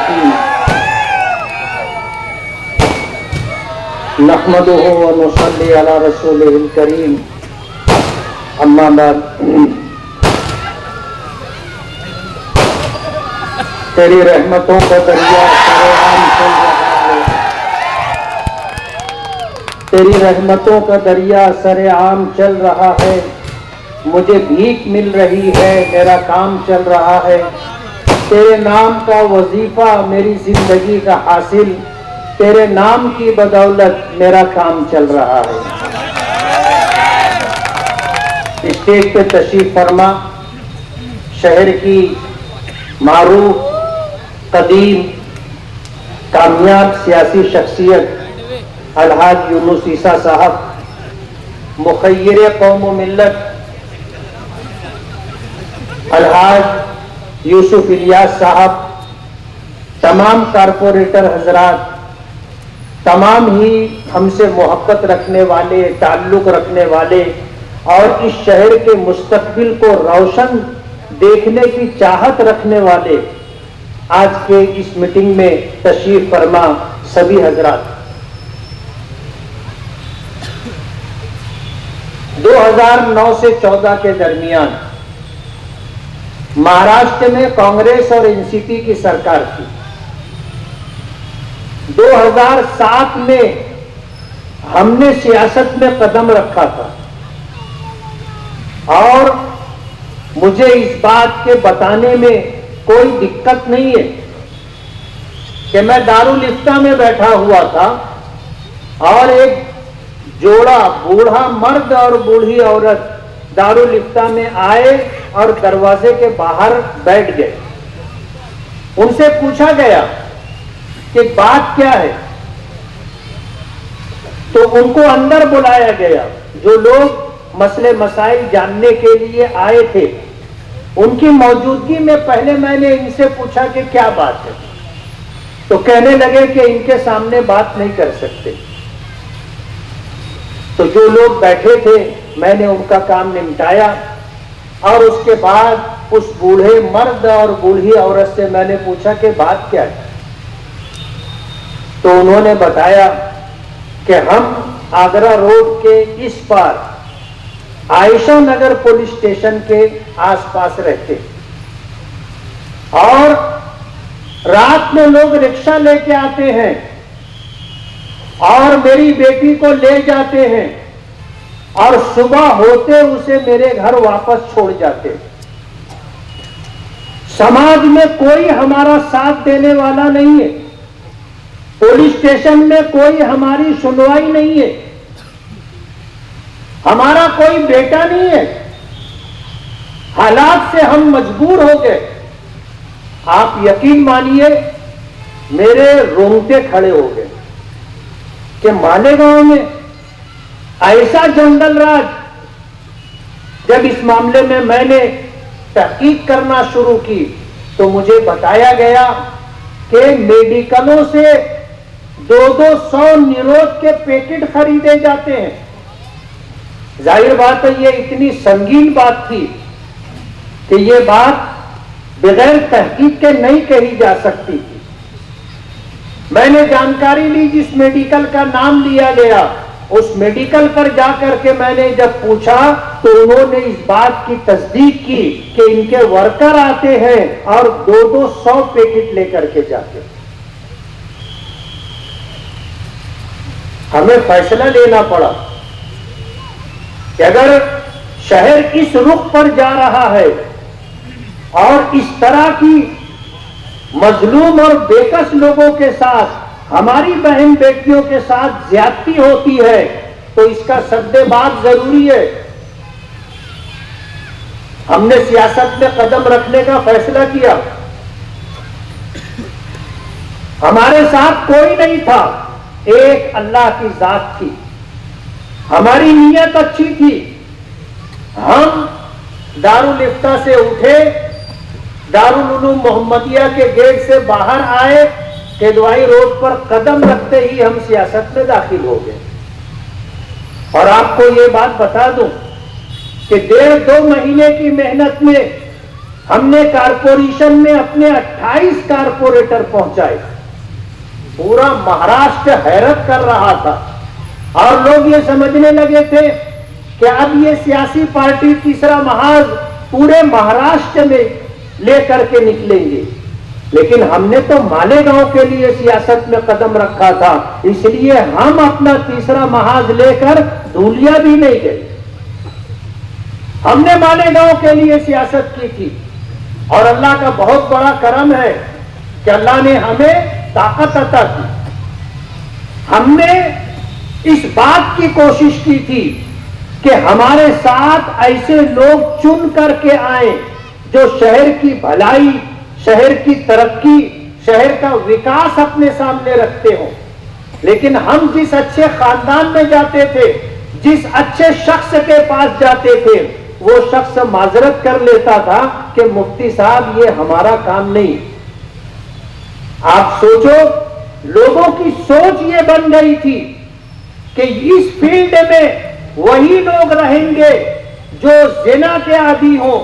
हकीम नहमदुहु व नुसल्ली अला रसूलिहिल करीम अम्मा बाद। तेरी रहमतों का दरिया सरेआम चल रहा है, तेरी रहमतों का दरिया सरेआम चल रहा है। मुझे भीख मिल रही है, मेरा काम चल रहा है। तेरे नाम का वजीफा मेरी जिंदगी का हासिल, तेरे नाम की बदौलत मेरा काम चल रहा है। स्टेज पे तशरीफ फरमा शहर की मारूफ कदीम कामयाब सियासी शख्सियत अलहाज यूनुस ईसा साहब, मुखय्यिर कौम व मिल्लत अलहाज यूसुफ इलियास साहब, तमाम कारपोरेटर हजरात, तमाम ही हमसे मोहब्बत रखने वाले, ताल्लुक रखने वाले और इस शहर के मुस्तकबिल को रोशन देखने की चाहत रखने वाले, आज के इस मीटिंग में तशरीफ फरमा सभी हजरात। 2009 से 14 के दरमियान महाराष्ट्र में कांग्रेस और एनसीपी की सरकार थी। 2007 में हमने सियासत में कदम रखा था और मुझे इस बात के बताने में कोई दिक्कत नहीं है कि मैं दारुल इफ्ता में बैठा हुआ था और एक जोड़ा बूढ़ा मर्द और बूढ़ी औरत दारुल इफ्ता में आए और दरवाजे के बाहर बैठ गए। उनसे पूछा गया कि बात क्या है, तो उनको अंदर बुलाया गया। जो लोग मसले मसाइल जानने के लिए आए थे, उनकी मौजूदगी में पहले मैंने इनसे पूछा कि क्या बात है, तो कहने लगे कि इनके सामने बात नहीं कर सकते। तो जो लोग बैठे थे मैंने उनका काम निपटाया और उसके बाद उस बूढ़े मर्द और बूढ़ी औरत से मैंने पूछा कि बात क्या है, तो उन्होंने बताया कि हम आगरा रोड के इस पार आयशा नगर पुलिस स्टेशन के आसपास रहते और रात में लोग रिक्शा लेके आते हैं और मेरी बेटी को ले जाते हैं और सुबह होते उसे मेरे घर वापस छोड़ जाते। समाज में कोई हमारा साथ देने वाला नहीं है, पुलिस स्टेशन में कोई हमारी सुनवाई नहीं है, हमारा कोई बेटा नहीं है। हालात से हम मजबूर हो गए। आप यकीन मानिए मेरे रोंगटे खड़े हो गए कि मालेगांव में ऐसा जंगल राज। जब इस मामले में मैंने तहकीक करना शुरू की तो मुझे बताया गया कि मेडिकलों से 200 निरोध के पैकेट खरीदे जाते हैं। जाहिर बात है ये इतनी संगीन बात थी कि ये बात बगैर तहकीक के नहीं कही जा सकती थी। मैंने जानकारी ली, जिस मेडिकल का नाम लिया गया उस मेडिकल पर जाकर के मैंने जब पूछा तो उन्होंने इस बात की तस्दीक की कि इनके वर्कर आते हैं और 200 पैकेट लेकर के जाते हैं। हमें फैसला लेना पड़ा कि अगर शहर इस रुख पर जा रहा है और इस तरह की मजलूम और बेकस लोगों के साथ, हमारी बहन बेटियों के साथ ज्यादती होती है, तो इसका सद्देबाज जरूरी है। हमने सियासत में कदम रखने का फैसला किया। हमारे साथ कोई नहीं था, एक अल्लाह की जात थी। हमारी नीयत अच्छी थी। हम दारुल इफ्ता से उठे, दारुल उलूम मोहम्मदिया के गेट से बाहर आए, केदवाई रोड पर कदम रखते ही हम सियासत में दाखिल हो गए। और आपको ये बात बता दूं कि 1.5-2 महीने की मेहनत में हमने कारपोरेशन में अपने 28 कारपोरेटर पहुंचाए। पूरा महाराष्ट्र हैरत कर रहा था और लोग ये समझने लगे थे कि अब ये सियासी पार्टी तीसरा महाज पूरे महाराष्ट्र में लेकर के निकलेंगे। लेकिन हमने तो मालेगांव के लिए सियासत में कदम रखा था, इसलिए हम अपना तीसरा महाज लेकर धूलिया भी नहीं गए। हमने मालेगांव के लिए सियासत की थी और अल्लाह का बहुत बड़ा करम है कि अल्लाह ने हमें ताकत अता की। हमने इस बात की कोशिश की थी कि हमारे साथ ऐसे लोग चुन करके आए जो शहर की भलाई, शहर की तरक्की, शहर का विकास अपने सामने रखते हो। लेकिन हम जिस अच्छे खानदान में जाते थे, जिस अच्छे शख्स के पास जाते थे, वो शख्स माजरत कर लेता था कि मुफ्ती साहब ये हमारा काम नहीं। आप सोचो, लोगों की सोच ये बन गई थी कि इस फील्ड में वही लोग रहेंगे जो जिना के आदी हो,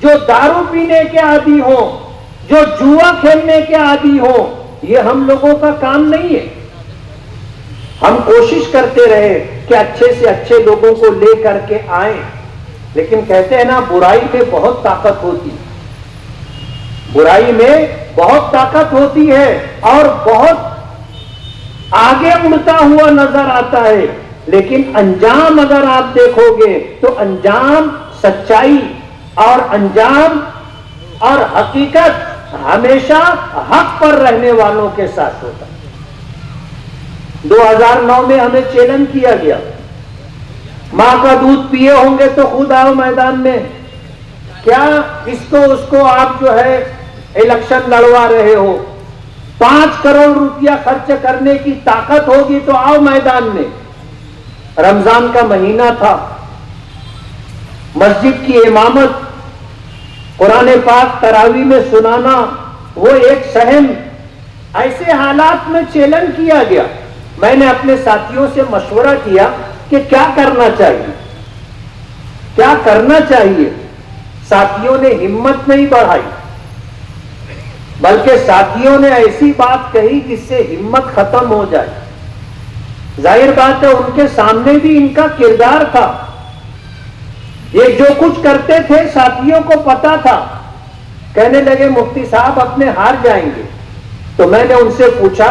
जो दारू पीने के आदी हो, जो जुआ खेलने के आदी हो। ये हम लोगों का काम नहीं है। हम कोशिश करते रहे कि अच्छे से अच्छे लोगों को ले करके आए, लेकिन कहते हैं ना, बुराई में बहुत ताकत होती है। बुराई में बहुत ताकत होती है और बहुत आगे उड़ता हुआ नजर आता है, लेकिन अंजाम अगर आप देखोगे तो अंजाम सच्चाई और अंजाम और हकीकत हमेशा हक पर रहने वालों के साथ होता है। 2009 में हमें चैलेंज किया गया, मां का दूध पिए होंगे तो खुद आओ मैदान में। क्या इसको उसको आप जो है इलेक्शन लड़वा रहे हो? 5 करोड़ रुपया खर्च करने की ताकत होगी तो आओ मैदान में। रमजान का महीना था, मस्जिद की इमामत, कुरान पाक तरावी में सुनाना, वो एक सहम। ऐसे हालात में चैलेंज किया गया। मैंने अपने साथियों से मशवरा किया कि क्या करना चाहिए, क्या करना चाहिए। साथियों ने हिम्मत नहीं बढ़ाई, बल्कि साथियों ने ऐसी बात कही जिससे हिम्मत खत्म हो जाए। जाहिर बात है, उनके सामने भी इनका किरदार था। ये जो कुछ करते थे साथियों को पता था। कहने लगे मुफ्ती साहब अपने हार जाएंगे। तो मैंने उनसे पूछा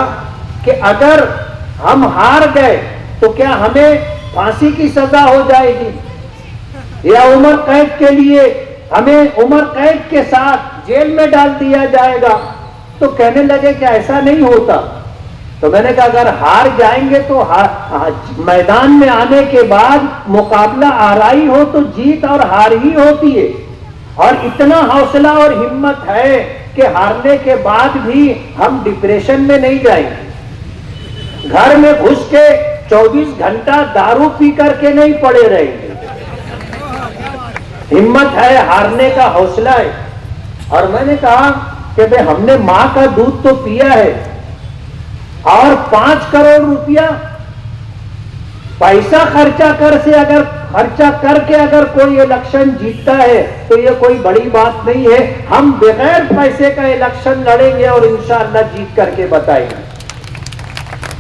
कि अगर हम हार गए तो क्या हमें फांसी की सजा हो जाएगी या उम्र कैद के लिए हमें उम्र कैद के साथ जेल में डाल दिया जाएगा? तो कहने लगे कि ऐसा नहीं होता। तो मैंने कहा अगर हार जाएंगे तो मैदान में आने के बाद मुकाबला आराई हो तो जीत और हार ही होती है। और इतना हौसला और हिम्मत है कि हारने के बाद भी हम डिप्रेशन में नहीं जाएंगे, घर में घुस के 24 घंटा दारू पी करके नहीं पड़े रहेंगे। हिम्मत है, हारने का हौसला है। और मैंने कहा कि भाई हमने मां का दूध तो पिया है और 5 करोड़ रुपया पैसा खर्चा करके अगर कोई इलेक्शन जीतता है तो ये कोई बड़ी बात नहीं है। हम बगैर पैसे का इलेक्शन लड़ेंगे और इंशाअल्लाह जीत करके बताएंगे।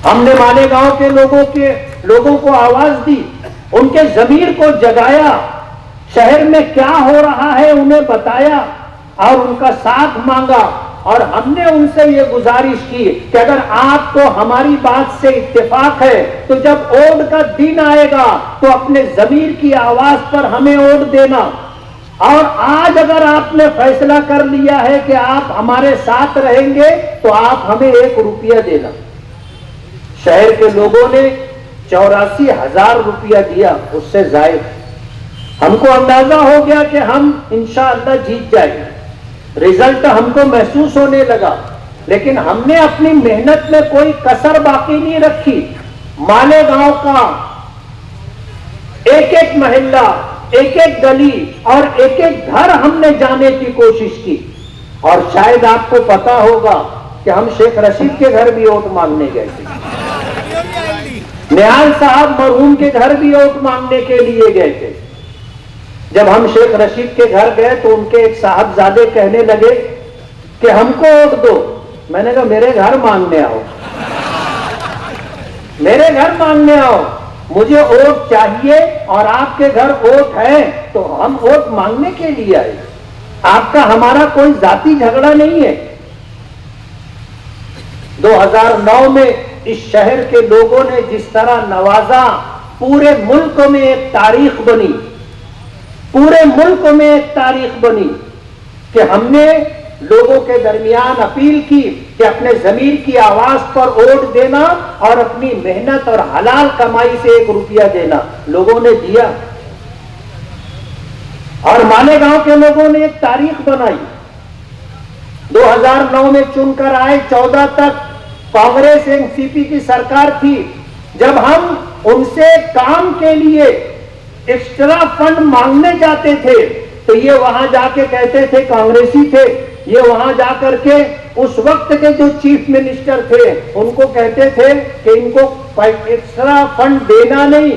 हमने मालेगांव के लोगों को आवाज दी, उनके जमीर को जगाया, शहर में क्या हो रहा है उन्हें बताया और उनका साथ मांगा। और हमने उनसे ये गुजारिश की कि अगर आपको हमारी बात से इत्तेफाक है तो जब वोट का दिन आएगा तो अपने जमीर की आवाज पर हमें वोट देना। और आज अगर आपने फैसला कर लिया है कि आप हमारे साथ रहेंगे तो आप हमें 1 रुपया देना। शहर के लोगों ने 84,000 रुपया दिया, उससे जायद। हमको अंदाजा हो गया कि हम इंशाअल्लाह जीत जाएंगे। रिजल्ट हमको महसूस होने लगा, लेकिन हमने अपनी मेहनत में कोई कसर बाकी नहीं रखी। मालेगांव का एक एक मोहल्ला, एक एक गली और एक एक घर हमने जाने की कोशिश की। और शायद आपको पता होगा कि हम शेख रशीद के घर भी वोट मांगने गए थे, निहाल साहब मरहूम के घर भी वोट मांगने के लिए गए थे। जब हम शेख रशीद के घर गए तो उनके एक साहबजादे कहने लगे कि हमको वोट दो। मैंने कहा मेरे घर मांगने आओ, मेरे घर मांगने आओ, मुझे वोट चाहिए और आपके घर वोट है तो हम वोट मांगने के लिए आए, आपका हमारा कोई जाति झगड़ा नहीं है। 2009 में इस शहर के लोगों ने जिस तरह नवाजा, पूरे मुल्क में एक तारीख बनी, पूरे मुल्क में एक तारीख बनी कि हमने लोगों के दरमियान अपील की कि अपने जमीर की आवाज पर वोट देना और अपनी मेहनत और हलाल कमाई से 1 रुपया देना। लोगों ने दिया और मालेगांव के लोगों ने एक तारीख बनाई। 2009 में चुनकर आए, 14 तक कांग्रेस एनसीपी की सरकार थी। जब हम उनसे काम के लिए एक्स्ट्रा फंड मांगने जाते थे तो ये वहां जाके कहते थे, कांग्रेसी थे, ये वहां जाकर के उस वक्त के जो चीफ मिनिस्टर थे उनको कहते थे कि इनको एक्स्ट्रा फंड देना नहीं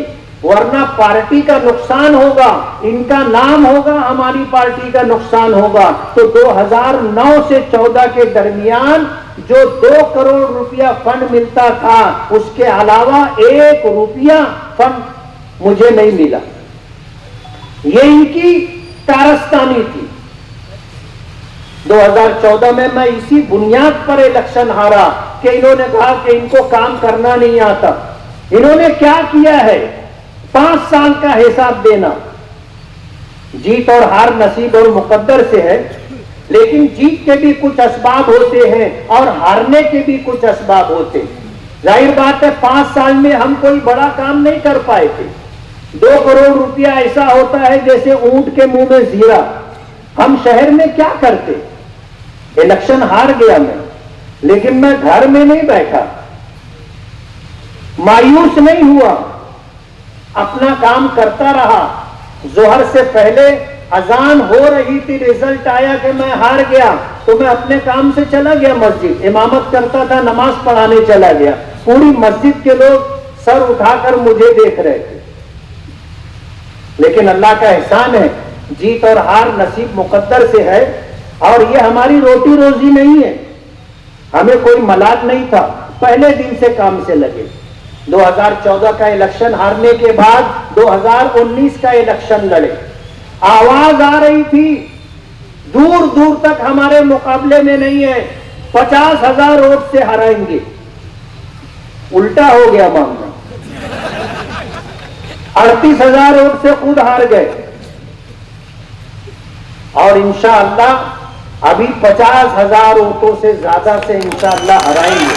वरना पार्टी का नुकसान होगा, इनका नाम होगा, हमारी पार्टी का नुकसान होगा। तो 2009 से 14 के दरमियान जो 2 करोड़ रुपया फंड मिलता था उसके अलावा 1 रुपया फंड मुझे नहीं मिला। ये इनकी कारस्तानी थी। 2014 में मैं इसी बुनियाद पर इलेक्शन हारा कि इन्होंने कहा कि इनको काम करना नहीं आता। इन्होंने क्या किया है, 5 साल का हिसाब देना। जीत और हार नसीब और मुकद्दर से है, लेकिन जीत के भी कुछ असबाब होते हैं और हारने के भी कुछ असबाब होते हैं। जाहिर बात है 5 साल में हम कोई बड़ा काम नहीं कर पाए थे। 2 करोड़ रुपया ऐसा होता है जैसे ऊंट के मुंह में जीरा। हम शहर में क्या करते, इलेक्शन हार गया मैं, लेकिन मैं घर में नहीं बैठा, मायूस नहीं हुआ, अपना काम करता रहा। जोहर से पहले अजान हो रही थी, रिजल्ट आया कि मैं हार गया तो मैं अपने काम से चला गया मस्जिद, इमामत करता था, नमाज पढ़ाने चला गया। पूरी मस्जिद के लोग सर उठाकर मुझे देख रहे थे। लेकिन अल्लाह का एहसान है, जीत और हार नसीब मुकद्दर से है और ये हमारी रोटी रोजी नहीं है। हमें कोई मलाल नहीं था, पहले दिन से काम से लगे। 2014 का इलेक्शन हारने के बाद 2019 का इलेक्शन लड़े। आवाज आ रही थी, दूर दूर तक हमारे मुकाबले में नहीं है, 50,000 वोट से हराएंगे। उल्टा हो गया मामला, 38,000 वोट से खुद हार गए और इंशाअल्लाह अभी 50,000 वोटों से ज्यादा से इंशाअल्लाह हराएंगे।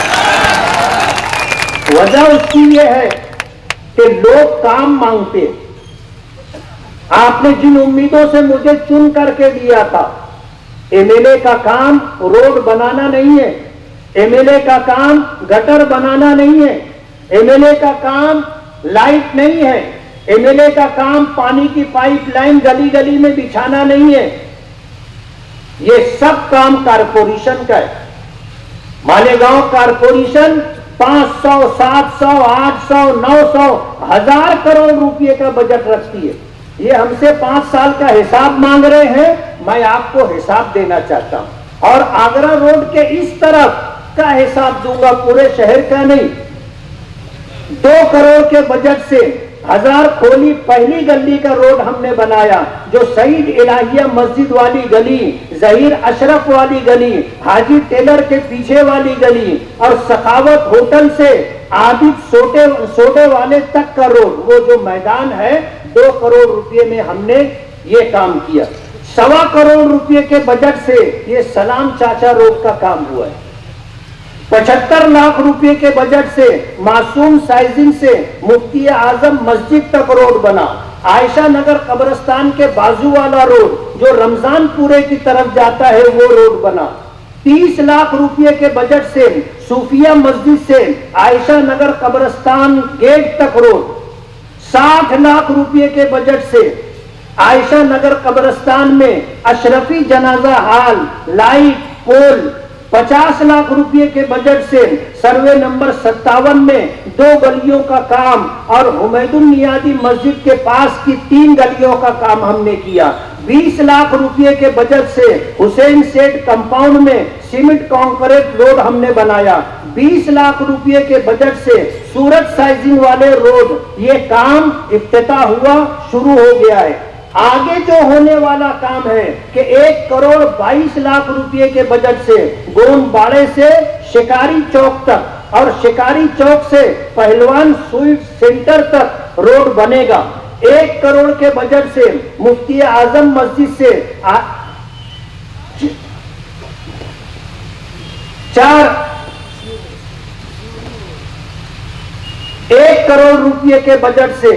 वजह उसकी यह है कि लोग काम मांगते। आपने जिन उम्मीदों से मुझे चुन करके दिया था, एमएलए का काम रोड बनाना नहीं है, एमएलए का काम गटर बनाना नहीं है, एमएलए का काम लाइट नहीं है, एमएलए का काम पानी की पाइपलाइन गली गली में बिछाना नहीं है। ये सब काम कारपोरेशन का है। मालेगांव कारपोरेशन 500, 700, 800, 900, 1000 करोड़ रुपए का बजट रखती है। ये हमसे 5 साल का हिसाब मांग रहे हैं, मैं आपको हिसाब देना चाहता हूं और आगरा रोड के इस तरफ का हिसाब दूंगा, पूरे शहर का नहीं। 2 करोड़ के बजट से 1000 खोली पहली गली का रोड हमने बनाया, जो सईद इलाहिया मस्जिद वाली गली, जहीर अशरफ वाली गली, हाजी टेलर के पीछे वाली गली और सखावत होटल से आबिद सोडे वाले तक का रोड, वो जो मैदान है, 2 करोड़ रुपए में हमने ये काम किया। 1.25 करोड़ रुपए के बजट से ये सलाम चाचा रोड का काम हुआ है। 75 लाख रुपए के बजट से मासूम साइजिंग से मुफ्ती आजम मस्जिद तक रोड बना। आयशा नगर कब्रिस्तान के बाजू वाला रोड जो रमजान पूरे की तरफ जाता है वो रोड बना। 30 लाख रुपए के बजट से सूफिया मस्जिद से आयशा नगर कब्रिस्तान गेट तक रोड। 60 लाख रुपए के बजट से आयशा नगर कब्रिस्तान में अशरफी जनाजा हाल, लाइट, पोल, 50 लाख रुपए के बजट से सर्वे नंबर 57 में 2 गलियों का काम और हुमैदुल नियाजी मस्जिद के पास की 3 गलियों का काम हमने किया। 20 लाख रुपए के बजट से हुसैन सेठ कंपाउंड में सीमेंट कंक्रीट रोड हमने बनाया। 20 लाख रुपए के बजट से सूरत साइजिंग वाले रोड, ये काम इफ्तिताह हुआ, शुरू हो गया है। आगे जो होने वाला काम है कि 1 करोड़ 22 लाख रुपए के बजट से गोंदबाड़े से शिकारी चौक तक और शिकारी चौक से पहलवान स्वीट सेंटर तक रोड बनेगा। 1 करोड़ के बजट से मुफ्ती आजम मस्जिद से 1 करोड़ रुपए के बजट से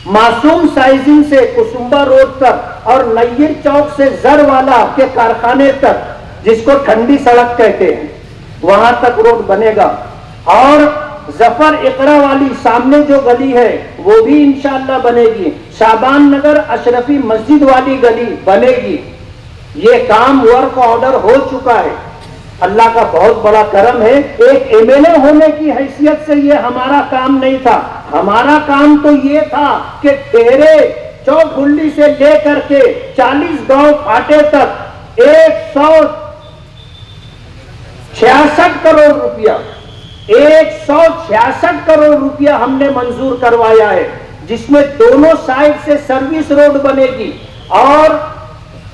मासूम साइजिंग से कुसुम्बा रोड तक और नैयर चौक से जरवाला के कारखाने तक, जिसको ठंडी सड़क कहते हैं, वहां तक रोड बनेगा। और जफर इकरा वाली सामने जो गली है वो भी इंशाअल्लाह बनेगी। शाबान नगर अशरफी मस्जिद वाली गली बनेगी। ये काम वर्क ऑर्डर हो चुका है। अल्लाह का बहुत बड़ा करम है। एक एमएलए होने की हैसियत से ये हमारा काम नहीं था। हमारा काम तो ये था कि तेरे चौखुल्ली से लेकर के 40 गांव फाटे तक 166 करोड़ रुपया 166 करोड़ रुपया हमने मंजूर करवाया है, जिसमें दोनों साइड से सर्विस रोड बनेगी और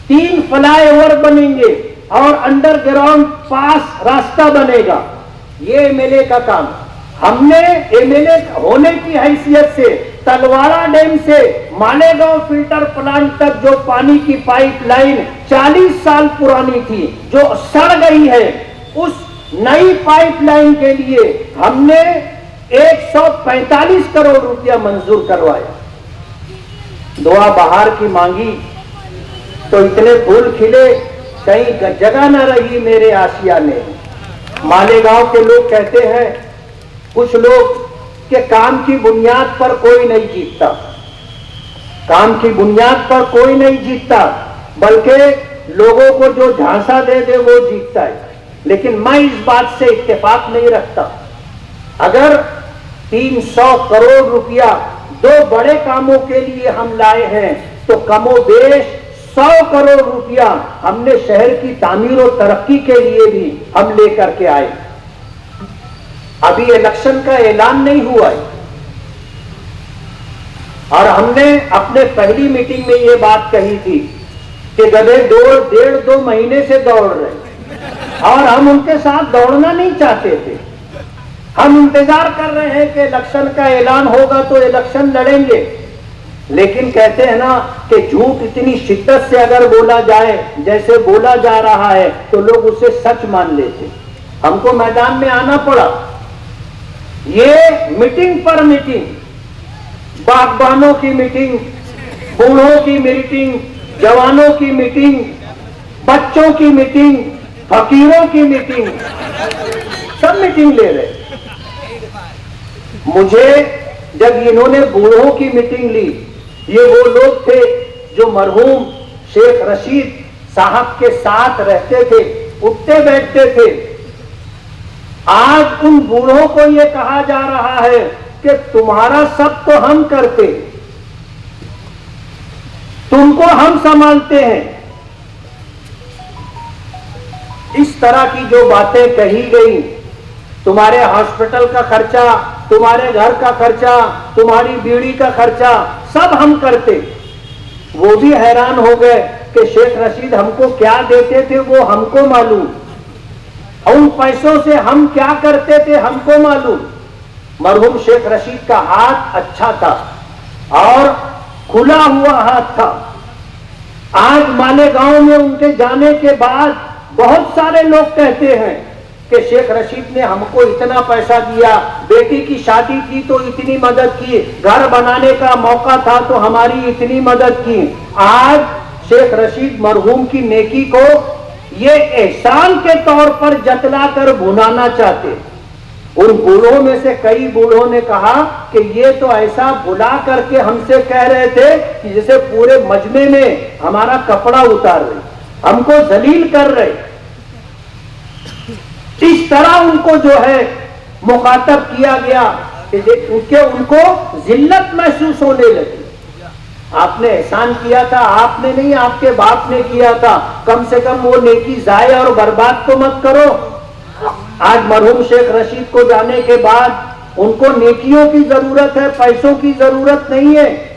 3 फ्लाईओवर बनेंगे और अंडरग्राउंड पास रास्ता बनेगा। ये एमएलए का काम। हमने एमएलए होने की हैसियत से तलवाड़ा डैम से मालेगांव फिल्टर प्लांट तक जो पानी की पाइपलाइन 40 साल पुरानी थी, जो सड़ गई है, उस नई पाइपलाइन के लिए हमने 145 करोड़ रुपया मंजूर करवाया। दुआ बाहर की मांगी तो इतने फूल खिले, कहीं जगह न रही मेरे आशियाने। मालेगांव के लोग कहते हैं, कुछ लोग, के काम की बुनियाद पर कोई नहीं जीतता। काम की बुनियाद पर कोई नहीं जीतता, बल्कि लोगों को जो झांसा दे दे वो जीतता है। लेकिन मैं इस बात से इत्तेफाक नहीं रखता। अगर 300 करोड़ रुपया 2 बड़े कामों के लिए हम लाए हैं, तो कमोबेश 100 करोड़ रुपया हमने शहर की तामीर और तरक्की के लिए भी हम लेकर के आए। अभी इलेक्शन का ऐलान नहीं हुआ है और हमने अपने पहली मीटिंग में ये बात कही थी कि गधे 1.5-2 महीने से दौड़ रहे और हम उनके साथ दौड़ना नहीं चाहते थे। हम इंतजार कर रहे हैं कि इलेक्शन का ऐलान होगा तो इलेक्शन लड़ेंगे। लेकिन कहते हैं ना कि झूठ इतनी शिद्दत से अगर बोला जाए जैसे बोला जा रहा है तो लोग उसे सच मान लेते। हमको मैदान में आना पड़ा। ये मीटिंग पर मीटिंग, बागबानों की मीटिंग, बूढ़ों की मीटिंग, जवानों की मीटिंग, बच्चों की मीटिंग, फकीरों की मीटिंग, सब मीटिंग ले रहे। मुझे जब इन्होंने बूढ़ों की मीटिंग ली, ये वो लोग थे जो मरहूम शेख रशीद साहब के साथ रहते थे, उठते बैठते थे। आज उन बूढ़ों को ये कहा जा रहा है कि तुम्हारा सब तो हम करते, तुमको हम संभालते हैं। इस तरह की जो बातें कही गई, तुम्हारे हॉस्पिटल का खर्चा, तुम्हारे घर का खर्चा, तुम्हारी बीड़ी का खर्चा सब हम करते। वो भी हैरान हो गए कि शेख रशीद हमको क्या देते थे वो हमको मालूम, उन पैसों से हम क्या करते थे हमको मालूम। मरहूम शेख रशीद का हाथ अच्छा था और खुला हुआ हाथ था। आज मालेगांव में उनके जाने के बाद बहुत सारे लोग कहते हैं कि शेख रशीद ने हमको इतना पैसा दिया, बेटी की शादी थी तो इतनी मदद की, घर बनाने का मौका था तो हमारी इतनी मदद की। आज शेख रशीद मरहूम की नेकी को ये एहसान के तौर पर जतलाकर भुनाना चाहते। उन बूढ़ों में से कई बूढ़ों ने कहा कि ये तो ऐसा बुला करके हमसे कह रहे थे कि जैसे पूरे मजमे में हमारा कपड़ा उतार रहे, हमको जलील कर रहे। इस तरह उनको जो है मुखातब किया गया कि उनको जिल्लत महसूस होने लगी। आपने एहसान किया था, आपने नहीं, आपके बाप ने किया था, कम से कम वो नेकी जाए और बर्बाद तो मत करो। आज मरहूम शेख रशीद को जाने के बाद उनको नेकियों की जरूरत है, पैसों की जरूरत नहीं है।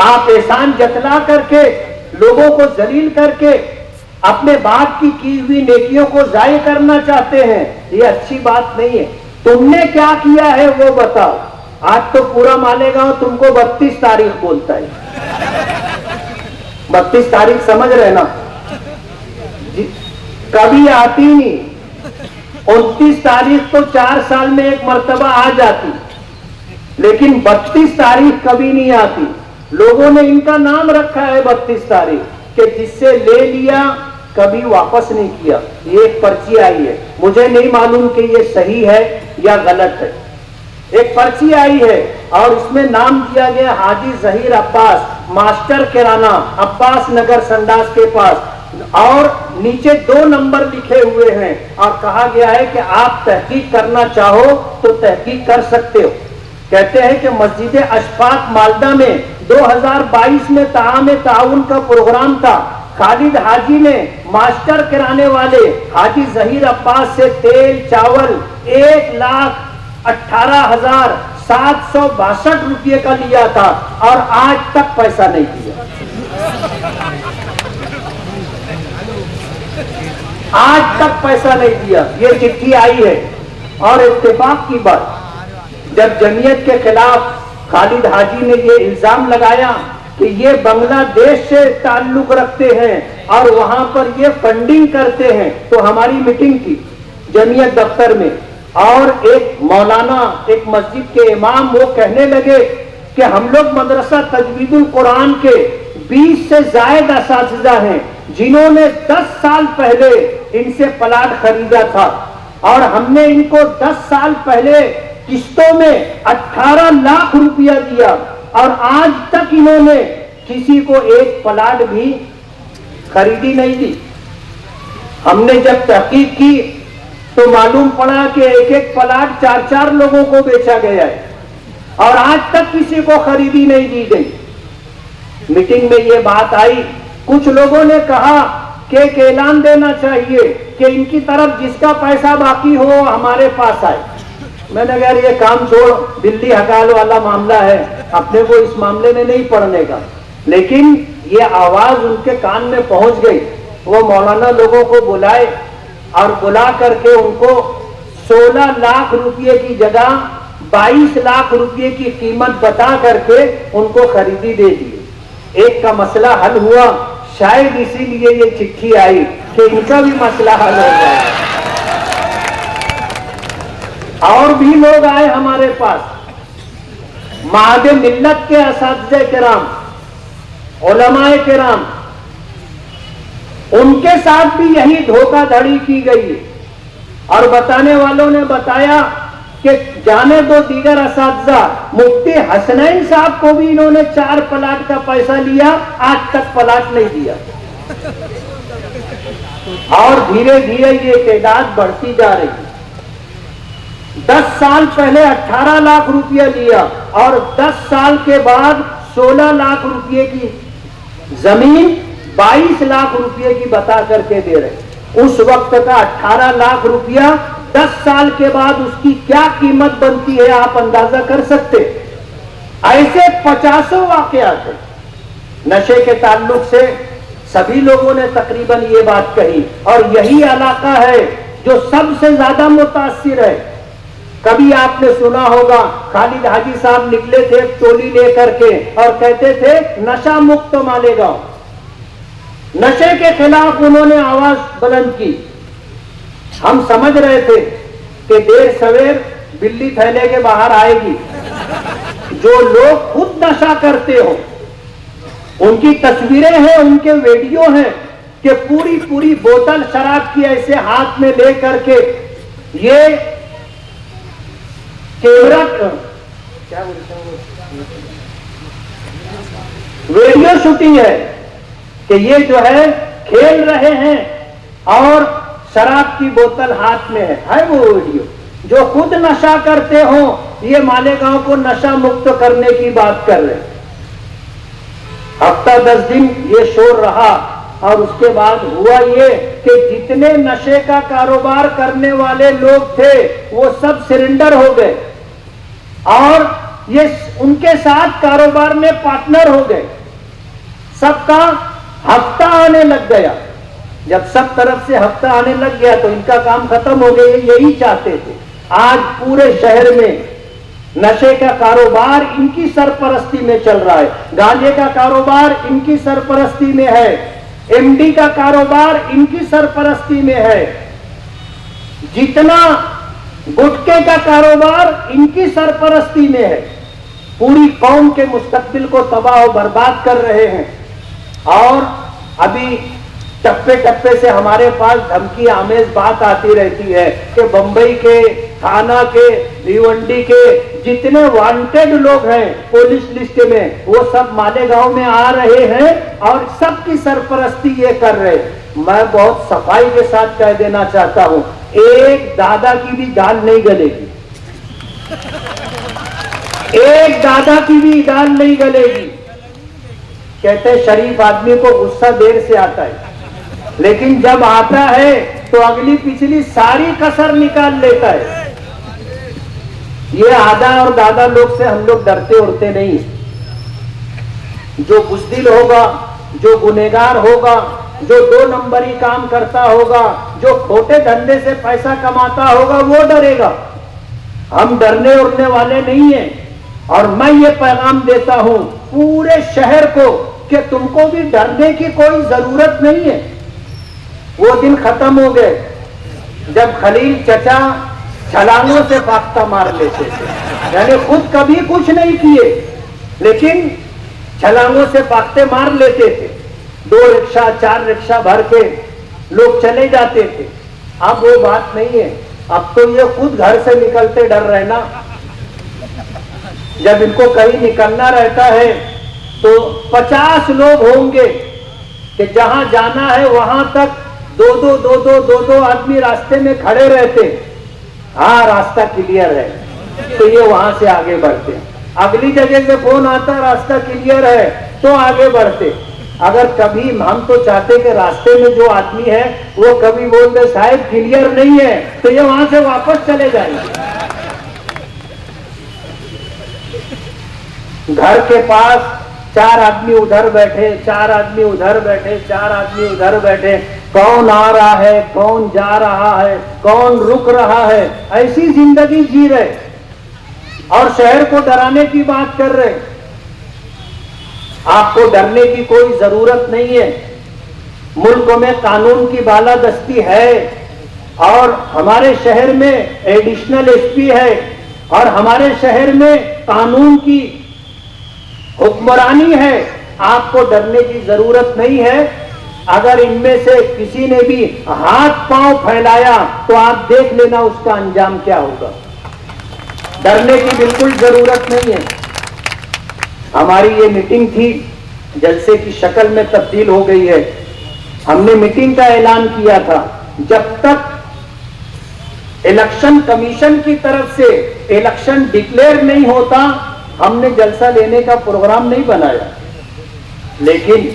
आप एहसान जतला करके, लोगों को जलील करके अपने बाप की हुई नेकियों को जाय करना चाहते हैं, ये अच्छी बात नहीं है। तुमने क्या किया है वो बताओ। आज तो पूरा मालेगांव तुमको 32 तारीख बोलता है। 32 तारीख समझ रहे ना, कभी आती नहीं। 29 तारीख तो 4 साल में एक मर्तबा आ जाती, लेकिन 32 तारीख कभी नहीं आती। लोगों ने इनका नाम रखा है 32 तारीख, कि जिससे ले लिया कभी वापस नहीं किया। ये एक पर्ची आई है, मुझे नहीं मालूम कि ये सही है या गलत है। एक पर्ची आई है और इसमें नाम दिया गया हाजी जहीर अब्बास, मास्टर किराना, अब्बास नगर संडास के पास, और नीचे 2 नंबर लिखे हुए हैं और कहा गया है कि आप तहकीक करना चाहो तो तहकीक कर सकते हो। कहते हैं कि मस्जिद अशफाक मालदा में 2022 में ताउन का प्रोग्राम था। खालिद हाजी ने मास्टर किराने वाले हाजी जहीर अब्बास से तेल चावल 1,18,762 रुपये का लिया था और आज तक पैसा नहीं दिया। आज तक पैसा नहीं दिया। ये चिट्ठी आई है। और इत्तेफाक की बात, जब जमीयत के खिलाफ खालिद हाजी ने ये इल्जाम लगाया कि ये बांग्लादेश से ताल्लुक रखते हैं और वहां पर ये फंडिंग करते हैं, तो हमारी मीटिंग की जमीयत दफ्तर में, और एक मौलाना, एक मस्जिद के इमाम, वो कहने लगे कि हम लोग मदरसा तजवीदुल कुरान के 20 से ज्यादा असातिज़ा हैं जिन्होंने 10 साल पहले इनसे प्लाट खरीदा था और हमने इनको 10 साल पहले किस्तों में 18 लाख रुपया दिया और आज तक इन्होंने किसी को एक प्लाट भी खरीदी नहीं दी। हमने जब तहकीक की तो मालूम पड़ा कि एक प्लाट 4-4 लोगों को बेचा गया है और आज तक किसी को खरीदी नहीं दी गई। मीटिंग में ये बात आई। कुछ लोगों ने कहा कि एक ऐलान देना चाहिए कि इनकी तरफ जिसका पैसा बाकी हो हमारे पास आए। मैंने कहा ये काम छोड़, दिल्ली हकाल वाला मामला है, अपने को इस मामले में नहीं पड़ने का। लेकिन ये आवाज उनके कान में पहुंच गई। वो मौलाना लोगों को बुलाए और बुला करके उनको 16 लाख रुपये की जगह 22 लाख रुपये की कीमत बता करके उनको खरीदी दे दी। एक का मसला हल हुआ, शायद इसीलिए ये चिट्ठी आई कि इनका भी मसला हल हो जाए। और भी लोग आए हमारे पास, महादे मिल्लत के असातिज़े किराम, उलमाए किराम, उनके साथ भी यही धोखाधड़ी की गई और बताने वालों ने बताया कि जाने दो दीगर असातिज़ा, मुफ्ती हसनैन साहब को भी इन्होंने 4 प्लाट का पैसा लिया, आज तक प्लाट नहीं दिया। और धीरे धीरे ये तादाद बढ़ती जा रही है। 10 साल पहले 18 लाख रुपया लिया और 10 साल के बाद 16 लाख रुपये की जमीन 22 लाख रुपये की बता करके दे रहे। उस वक्त का 18 लाख रुपया 10 साल के बाद उसकी क्या कीमत बनती है आप अंदाजा कर सकते। ऐसे 50 वाकयात हैं। नशे के ताल्लुक से सभी लोगों ने तकरीबन ये बात कही और यही इलाका है जो सबसे ज्यादा मुतासिर है। कभी आपने सुना होगा खालिद हाजी साहब निकले थे टोली लेकर के और कहते थे नशा मुक्त मालेगांव। नशे के खिलाफ उन्होंने आवाज बुलंद की। हम समझ रहे थे कि देर सवेर बिल्ली थैले के बाहर आएगी। जो लोग खुद नशा करते हो उनकी तस्वीरें हैं, उनके वीडियो हैं कि पूरी पूरी बोतल शराब की ऐसे हाथ में ले करके ये कैमरा क्या बोलते हैं वीडियो शूटिंग है कि ये जो है खेल रहे हैं और शराब की बोतल हाथ में है वो वीडियो। जो खुद नशा करते हो ये मालेगांव को नशा मुक्त करने की बात कर रहे। हफ्ता 10 दिन ये शोर रहा और उसके बाद हुआ ये कि जितने नशे का कारोबार करने वाले लोग थे वो सब सरेंडर हो गए और ये उनके साथ कारोबार में पार्टनर हो गए। सबका हफ्ता आने लग गया। जब सब तरफ से हफ्ता आने लग गया तो इनका काम खत्म हो गया। यही चाहते थे। आज पूरे शहर में नशे का कारोबार इनकी सरपरस्ती में चल रहा है, गांजे का कारोबार इनकी सरपरस्ती में है, एमडी का कारोबार इनकी सरपरस्ती में है, जितना गुटखे का कारोबार इनकी सरपरस्ती में है। पूरी कौम के मुस्तकबिल को तबाह और बर्बाद कर रहे हैं। और अभी टप्पे टप्पे से हमारे पास धमकी आमेज बात आती रहती है कि बंबई के, थाना के, भिवंडी के जितने वांटेड लोग हैं पुलिस लिस्ट में वो सब मालेगांव में आ रहे हैं और सबकी सरपरस्ती ये कर रहे हैं। मैं बहुत सफाई के साथ कह देना चाहता हूं, एक दादा की भी दाल नहीं गलेगी, एक दादा की भी दाल नहीं गलेगी। कहते हैं शरीफ आदमी को गुस्सा देर से आता है, लेकिन जब आता है तो अगली पिछली सारी कसर निकाल लेता है। ये आदा और दादा लोग से हम लोग डरते उड़ते नहीं। जो बुज़दिल होगा, जो गुनहगार होगा, जो 2 नंबरी काम करता होगा, जो खोटे धंधे से पैसा कमाता होगा वो डरेगा। हम डरने उड़ने वाले नहीं हैं। और मैं ये पैगाम देता हूं पूरे शहर को कि तुमको भी डरने की कोई जरूरत नहीं है। वो दिन खत्म हो गए जब खलील चचा छलांगों से फाख्ता मार लेते थे। यानी खुद कभी कुछ नहीं किए लेकिन छलांगों से फाख्ते मार लेते थे। 2 रिक्शा 4 रिक्शा भर के लोग चले जाते थे। अब वो बात नहीं है। अब तो ये खुद घर से निकलते डर रहे ना। जब इनको कहीं निकलना रहता है तो 50 लोग होंगे कि जहां जाना है वहां तक दो आदमी रास्ते में खड़े रहते। हाँ रास्ता क्लियर है तो ये वहां से आगे बढ़ते। अगली जगह से फोन आता रास्ता क्लियर है तो आगे बढ़ते। अगर कभी हम तो चाहते कि रास्ते में जो आदमी है वो कभी बोलते साहब क्लियर नहीं है तो ये वहां से वापस चले जाएंगे। घर के पास 4 आदमी उधर बैठे, 4 आदमी उधर बैठे, 4 आदमी उधर बैठे। कौन आ रहा है, कौन जा रहा है, कौन रुक रहा है, ऐसी जिंदगी जी रहे और शहर को डराने की बात कर रहे। आपको डरने की कोई जरूरत नहीं है। मुल्क में कानून की बालादस्ती है और हमारे शहर में एडिशनल एसपी है और हमारे शहर में कानून की हुक्मरानी है। आपको डरने की जरूरत नहीं है। अगर इनमें से किसी ने भी हाथ पांव फैलाया तो आप देख लेना उसका अंजाम क्या होगा। डरने की बिल्कुल जरूरत नहीं है। हमारी ये मीटिंग थी जलसे की शक्ल में तब्दील हो गई है। हमने मीटिंग का ऐलान किया था जब तक इलेक्शन कमीशन की तरफ से इलेक्शन डिक्लेयर नहीं होता हमने जलसा लेने का प्रोग्राम नहीं बनाया। लेकिन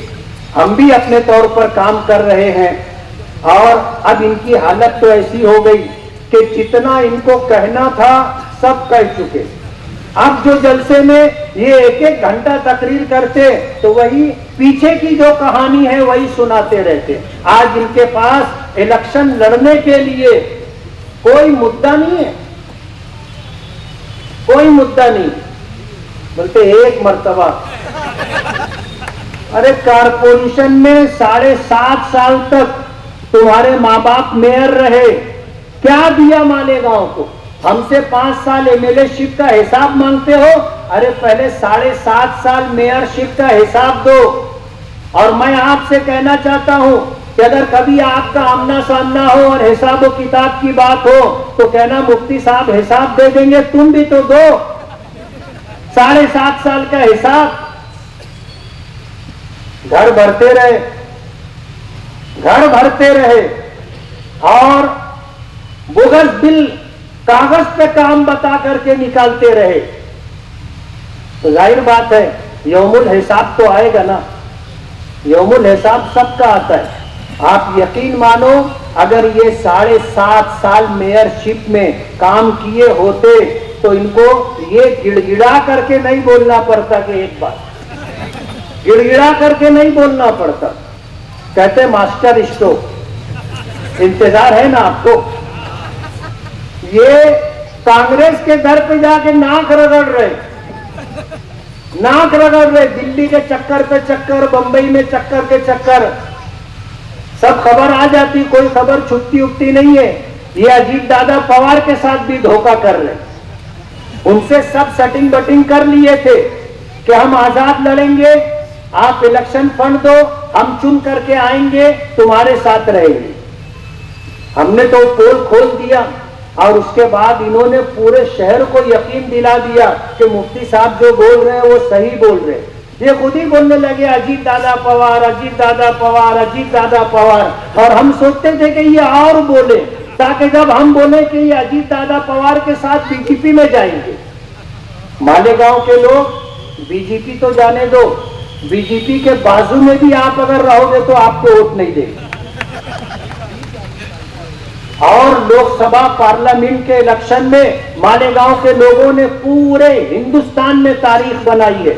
हम भी अपने तौर पर काम कर रहे हैं और अब इनकी हालत तो ऐसी हो गई कि जितना इनको कहना था सब कह चुके। अब जो जलसे में ये 1-1 घंटा तकरीर करते तो वही पीछे की जो कहानी है वही सुनाते रहते। आज इनके पास इलेक्शन लड़ने के लिए कोई मुद्दा नहीं है, कोई मुद्दा नहीं। बोलते 1 मर्तबा अरे कारपोरेशन में 7.5 साल तक तुम्हारे माँ बाप मेयर रहे, क्या दिया मालेगांव को? हमसे 5 साल एमएलए-शिप का हिसाब मांगते हो। अरे पहले 7.5 साल मेयरशिप का हिसाब दो। और मैं आपसे कहना चाहता हूं कि अगर कभी आपका आमना सामना हो और हिसाब व किताब की बात हो तो कहना मुफ्ती साहब हिसाब दे देंगे, तुम भी तो दो 7.5 साल का हिसाब। घर भरते रहे, घर भरते रहे और बोगस बिल कागज पे काम बता करके निकालते रहे, तो जाहिर बात है यौमुल हिसाब तो आएगा ना। यौमुल हिसाब सबका आता है। आप यकीन मानो, अगर ये 7.5 साल मेयरशिप में काम किए होते तो इनको ये गिड़गिड़ा करके नहीं बोलना पड़ता कि एक बार गिड़गिड़ा करके नहीं बोलना पड़ता। कहते मास्टर स्ट्रोक, इंतजार है ना आपको। ये कांग्रेस के घर पे जाके नाक रगड़ रहे, दिल्ली के चक्कर पे चक्कर, बंबई में चक्कर के चक्कर, सब खबर आ जाती, कोई खबर छुट्टी उठती नहीं है। ये अजीत दादा पवार के साथ भी धोखा कर रहे, उनसे सब सेटिंग बटिंग कर लिए थे कि हम आजाद लड़ेंगे, आप इलेक्शन फंड दो, हम चुन करके आएंगे, तुम्हारे साथ रहेंगे। हमने तो पोल खोल दिया और उसके बाद इन्होंने पूरे शहर को यकीन दिला दिया कि मुफ्ती साहब जो बोल रहे हैं वो सही बोल रहे हैं। ये खुद ही बोलने लगे अजीत दादा पवार, अजीत दादा पवार, अजीत दादा पवार। और हम सोचते थे कि ये और बोले ताकि जब हम बोले कि ये अजीत दादा पवार के साथ बीजेपी में जाएंगे। मालेगांव के लोग बीजेपी तो जाने दो, बीजेपी के बाजू में भी आप अगर रहोगे तो आपको वोट नहीं देंगे। और लोकसभा पार्लियामेंट के इलेक्शन में मालेगांव के लोगों ने पूरे हिंदुस्तान में तारीख बनाई है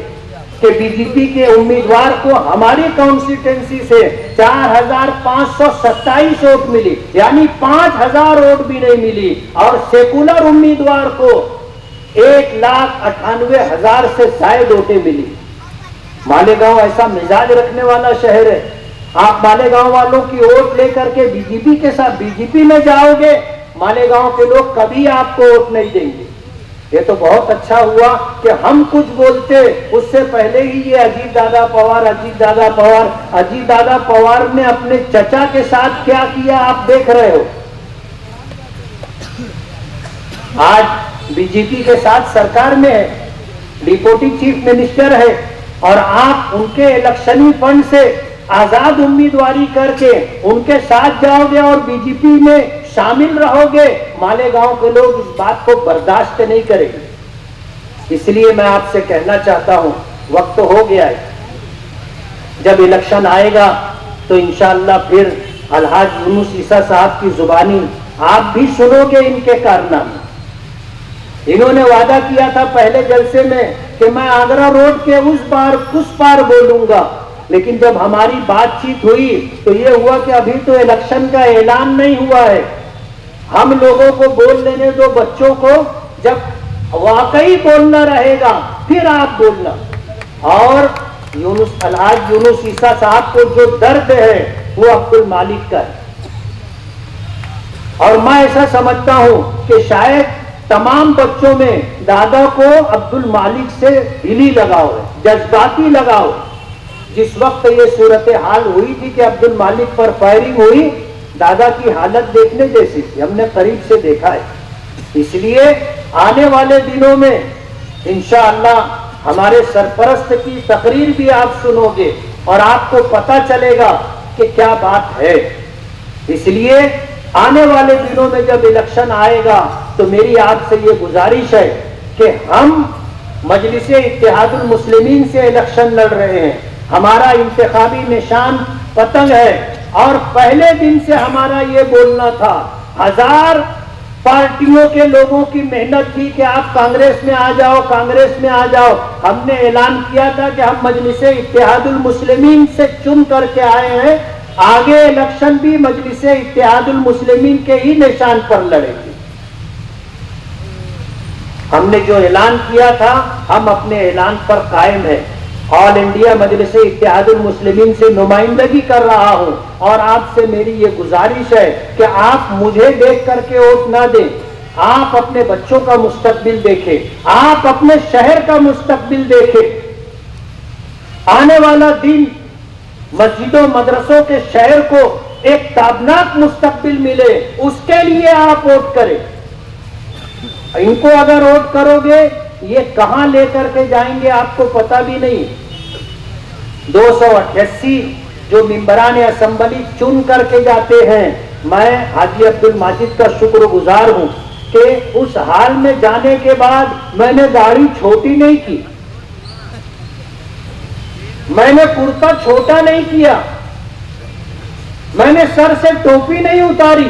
कि बीजेपी के उम्मीदवार को हमारी कॉन्स्टिट्यूंसी से 4,527 वोट मिली, यानी 5,000 वोट भी नहीं मिली। और सेकुलर उम्मीदवार को 1,98,000 से शायद वोटें मिली। मालेगांव ऐसा मिजाज रखने वाला शहर है। आप मालेगांव वालों की वोट लेकर के बीजेपी के साथ बीजेपी में जाओगे, मालेगांव के लोग कभी आपको वोट नहीं देंगे। ये तो बहुत अच्छा हुआ कि हम कुछ बोलते, उससे पहले ही ये अजीत दादा पवार, अजीत दादा पवार। अजीत दादा पवार ने अपने चचा के साथ क्या किया आप देख रहे हो। आज बीजेपी के साथ सरकार में है, डिप्टी चीफ मिनिस्टर है, और आप उनके इलेक्शनी फंड से आजाद उम्मीदवारी करके उनके साथ जाओगे और बीजेपी में शामिल रहोगे। मालेगांव के लोग इस बात को बर्दाश्त नहीं करेंगे। इसलिए मैं आपसे कहना चाहता हूं, वक्त हो गया है, जब इलेक्शन आएगा तो इंशाअल्लाह फिर अलहाज यूनुस ईसा साहब की जुबानी आप भी सुनोगे इनके कारनामे। इन्होंने वादा किया था पहले जलसे में कि मैं आगरा रोड के उस पार बोलूंगा, लेकिन जब हमारी बातचीत हुई तो ये हुआ कि अभी तो इलेक्शन का ऐलान नहीं हुआ है, हम लोगों को बोल लेने दो, बच्चों को, जब वाकई बोलना रहेगा फिर आप बोलना। और अलहाज यूनुस ईसा साहब को जो दर्द है वो अब्दुल मालिक का है। और मैं ऐसा समझता हूं कि शायद तमाम बच्चों में दादा को अब्दुल मालिक से दिली लगाव है, जज्बाती लगाव। जिस वक्त ये सूरत हाल हुई थी कि अब्दुल मालिक पर फायरिंग हुई, दादा की हालत देखने जैसी थी, हमने करीब से देखा है। इसलिए आने वाले दिनों में इंशाअल्लाह हमारे सरपरस्त की तकरीर भी आप सुनोगे और आपको पता चलेगा कि क्या बात है। इसलिए आने वाले दिनों में जब इलेक्शन आएगा तो मेरी आपसे ये गुजारिश है कि हम मजलिसे इत्तेहादुल मुस्लिमीन से इलेक्शन लड़ रहे हैं। हमारा इंतखाबी निशान पतंग है और पहले दिन से हमारा ये बोलना था, 1000 पार्टियों के लोगों की मेहनत थी कि आप कांग्रेस में आ जाओ, कांग्रेस में आ जाओ। हमने ऐलान किया था कि हम मजलिसे इत्तेहादुल मुस्लिमीन से चुन करके आए हैं, आगे इलेक्शन भी मजलिसे इत्तेहादुल मुस्लिमीन के ही निशान पर लड़ेंगे। हमने जो ऐलान किया था हम अपने ऐलान पर कायम है। ऑल इंडिया मजलिसे इत्तेहादुल मुस्लिमीन से नुमाइंदगी कर रहा हूं और आपसे मेरी ये गुजारिश है कि आप मुझे देख करके वोट ना दें, आप अपने बच्चों का मुस्तकबिल देखें, आप अपने शहर का मुस्तकबिल देखें। आने वाला दिन मस्जिदों मदरसों के शहर को एक ताबनाक मुस्तकबिल मिले, उसके लिए आप वोट करें। इनको अगर वोट करोगे ये कहां लेकर के जाएंगे आपको पता भी नहीं। 288 जो मिंबरान असेंबली चुन करके जाते हैं मैं हाजी अब्दुल माजिद का शुक्रगुजार हूं कि उस हाल में जाने के बाद मैंने दाढ़ी छोटी नहीं की, मैंने कुर्ता छोटा नहीं किया, मैंने सर से टोपी नहीं उतारी।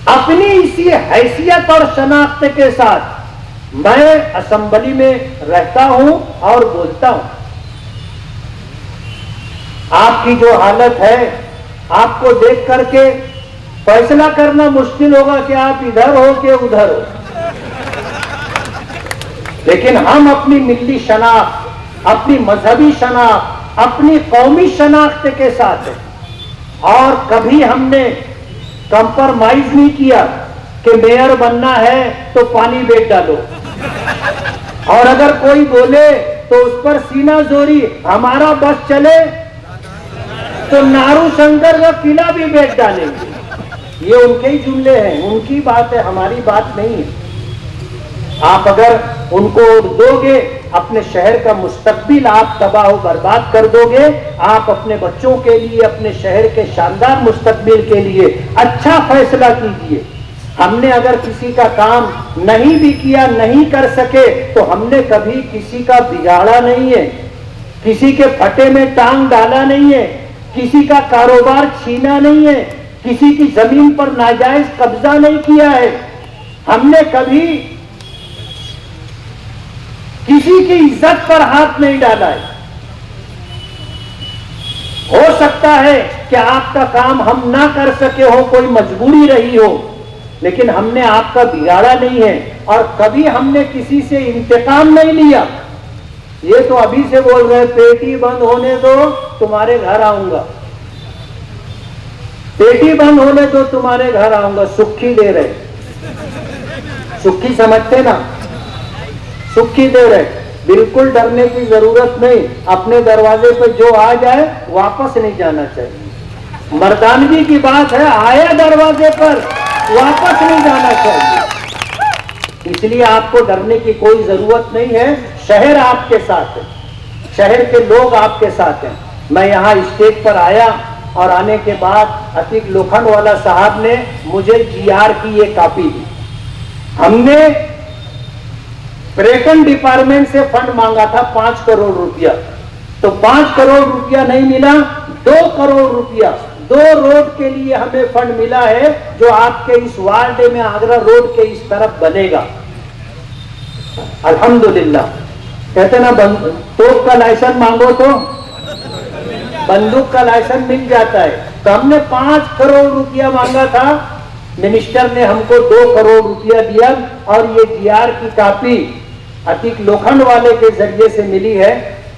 अपनी इसी हैसियत और शनाख्त के साथ मैं असेंबली में रहता हूं और बोलता हूं। आपकी जो हालत है, आपको देख करके फैसला करना मुश्किल होगा कि आप इधर हो कि उधर हो, लेकिन हम अपनी मिल्ली शनाख्त, अपनी मजहबी शनाख्त, अपनी कौमी शनाख्त के साथ हैं और कभी हमने कंप्रोमाइज नहीं किया कि मेयर बनना है तो पानी बेच डालो, और अगर कोई बोले तो उस पर सीना जोरी, हमारा बस चले तो नारू शंकर का किला भी बेच डालेंगे। ये उनके ही जुमले हैं, उनकी बात है, हमारी बात नहीं है। आप अगर उनको दोगे, अपने शहर का मुस्तकबिल आप तबाह बर्बाद कर दोगे। आप अपने बच्चों के लिए, अपने शहर के शानदार मुस्तकबिल के लिए अच्छा फैसला कीजिए। हमने अगर किसी का काम नहीं भी किया, नहीं कर सके, तो हमने कभी किसी का बिगाड़ा नहीं है, किसी के फटे में टांग डाला नहीं है, किसी का कारोबार छीना नहीं है, किसी की जमीन पर नाजायज कब्जा नहीं किया है। हमने कभी किसी की इज्जत पर हाथ नहीं डाला है। हो सकता है कि आपका काम हम ना कर सके हो, कोई मजबूरी रही हो, लेकिन हमने आपका बिगाड़ा नहीं है और कभी हमने किसी से इंतकाम नहीं लिया। ये तो अभी से बोल रहे, पेटी बंद होने दो तुम्हारे घर आऊंगा, पेटी बंद होने दो तुम्हारे घर आऊंगा। सुक्खी दे रहे, सुक्खी समझते ना, सुक्खी दे रहे। बिल्कुल डरने की जरूरत नहीं, अपने दरवाजे पे जो आ जाए वापस नहीं जाना चाहिए। मर्दानगी की बात है, आया दरवाजे पर वापस नहीं जाना चाहिए। इसलिए आपको डरने की कोई जरूरत नहीं है। शहर आपके साथ है, शहर के लोग आपके साथ हैं। मैं यहाँ स्टेज पर आया और आने के बाद अतीक लोखंडवाला साहब ने मुझे GR की ये कॉपी दी। हमने पर्यटन डिपार्टमेंट से फंड मांगा था 5 करोड़ रुपया, तो 5 करोड़ रुपया नहीं मिला, 2 करोड़ रुपया 2 रोड के लिए हमें फंड मिला है, जो आपके इस वार्ड में आगरा रोड के इस तरफ बनेगा। अल्हम्दुलिल्लाह। कहते ना, तोप का लाइसेंस मांगो तो बंदूक का लाइसेंस मिल जाता है। तो हमने 5 करोड़ रुपया मांगा था, मिनिस्टर ने हमको 2 करोड़ रुपया दिया और ये GR की कॉपी अतीक लोखंडवाले के जरिए से मिली है,